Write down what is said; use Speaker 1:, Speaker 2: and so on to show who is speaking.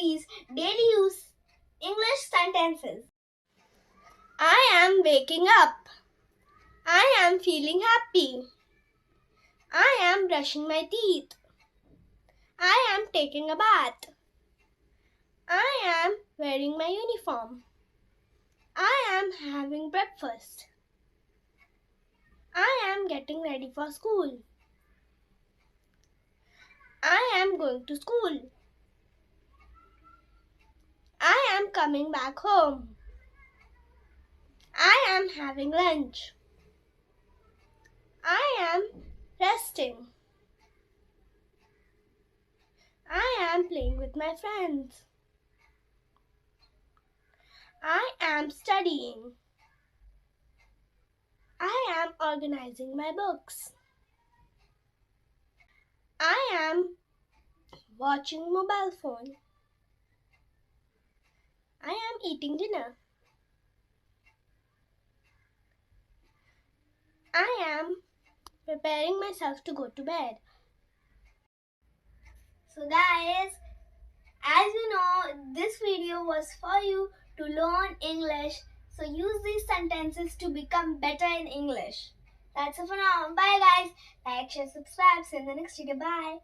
Speaker 1: these daily use English sentences. I am waking up. I am feeling happy. I am brushing my teeth. I am taking a bath. I am wearing my uniform. I am having breakfast. I am getting ready for school. I am going to school. I am coming back home. I am having lunch. I am resting. I am playing with my friends. I am studying. I am organizing my books. I am watching mobile phone. I am eating dinner. I am preparing myself to go to bed. So guys, as you know, this video was for you to learn English. So use these sentences to become better in English. That's it for now. Bye guys. Like, share, subscribe. See you in the next video. Bye.